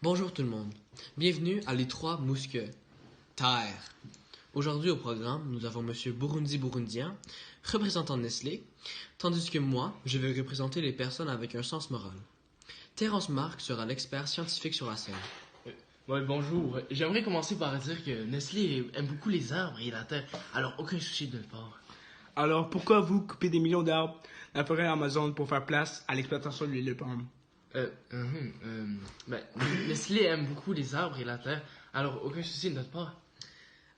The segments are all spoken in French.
Bonjour tout le monde, bienvenue à Les Trois Mousquetaires. Aujourd'hui au programme, nous avons Monsieur Burundi-Burundien, représentant de Nestlé, tandis que moi, je vais représenter les personnes avec un sens moral. Terence Marc sera l'expert scientifique sur la scène. Ouais, bonjour. J'aimerais commencer par dire que Nestlé aime beaucoup les arbres et la terre, alors aucun souci de notre part. Alors pourquoi vous coupez des millions d'arbres dans la forêt Amazon pour faire place à l'exploitation de l'huile de palme? Nestlé aime beaucoup les arbres et la terre, alors aucun souci de notre part.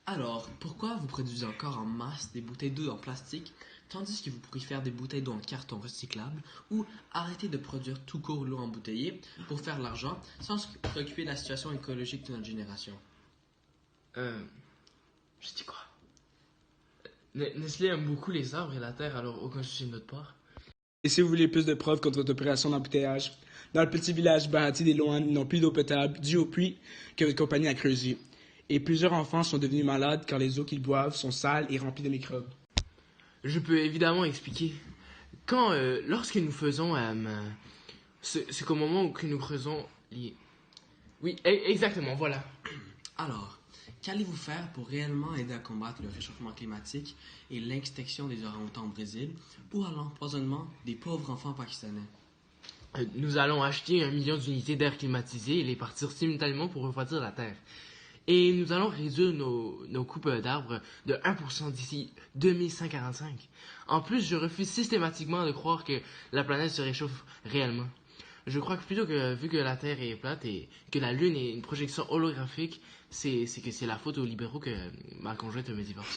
Alors, pourquoi vous produisez encore en masse des bouteilles d'eau en plastique, tandis que vous pourriez faire des bouteilles d'eau en carton recyclable ou arrêter de produire tout court l'eau embouteillée pour faire de l'argent sans se préoccuper de la situation écologique de notre génération? Je dis quoi? Nestlé aime beaucoup les arbres et la terre, alors aucun souci de notre part. Et si vous voulez plus de preuves contre votre opération d'embouteillage, dans le petit village Bahati des Loan, ils n'ont plus d'eau potable due au puits que votre compagnie a creusé. Et plusieurs enfants sont devenus malades car les eaux qu'ils boivent sont sales et remplies de microbes. Je peux évidemment expliquer. Lorsque nous faisons... c'est qu'au moment où nous creusons... Oui, exactement, voilà. Alors, qu'allez-vous faire pour réellement aider à combattre le réchauffement climatique et l'extinction des orang-outans au Brésil ou à l'empoisonnement des pauvres enfants pakistanais? Nous allons acheter 1 million d'unités d'air climatisé et les partir simultanément pour refroidir la Terre. Et nous allons réduire nos coupes d'arbres de 1% d'ici 2145. En plus, je refuse systématiquement de croire que la planète se réchauffe réellement. Je crois que plutôt que, vu que la Terre est plate et que la Lune est une projection holographique, c'est la faute aux libéraux que ma conjointe me divorce.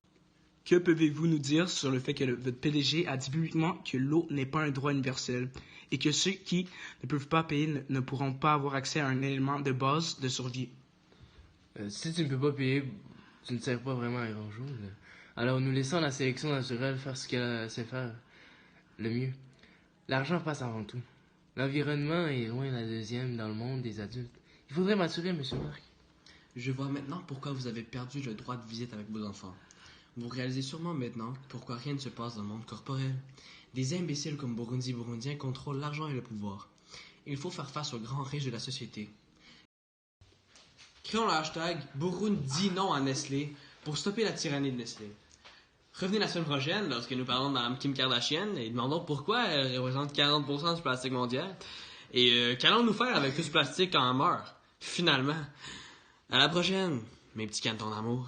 Que pouvez-vous nous dire sur le fait que votre PDG a dit publiquement que l'eau n'est pas un droit universel et que ceux qui ne peuvent pas payer ne pourront pas avoir accès à un élément de base de survie? Si tu ne peux pas payer, tu ne sers pas vraiment à grand-chose. Alors nous laissons la sélection naturelle faire ce qu'elle sait faire le mieux. L'argent passe avant tout. L'environnement est loin la deuxième dans le monde des adultes. Il faudrait m'assurer, monsieur Marc. Je vois maintenant pourquoi vous avez perdu le droit de visite avec vos enfants. Vous réalisez sûrement maintenant pourquoi rien ne se passe dans le monde corporel. Des imbéciles comme Burundi-Burundien contrôlent l'argent et le pouvoir. Il faut faire face aux grands riches de la société. Créons le hashtag Burundi non à Nestlé pour stopper la tyrannie de Nestlé. Revenez la semaine prochaine lorsque nous parlons de Mme Kim Kardashian et demandons pourquoi elle représente 40% du plastique mondial. Et qu'allons-nous faire avec tout ce plastique quand elle meurt? Finalement. À la prochaine, mes petits cantons d'amour.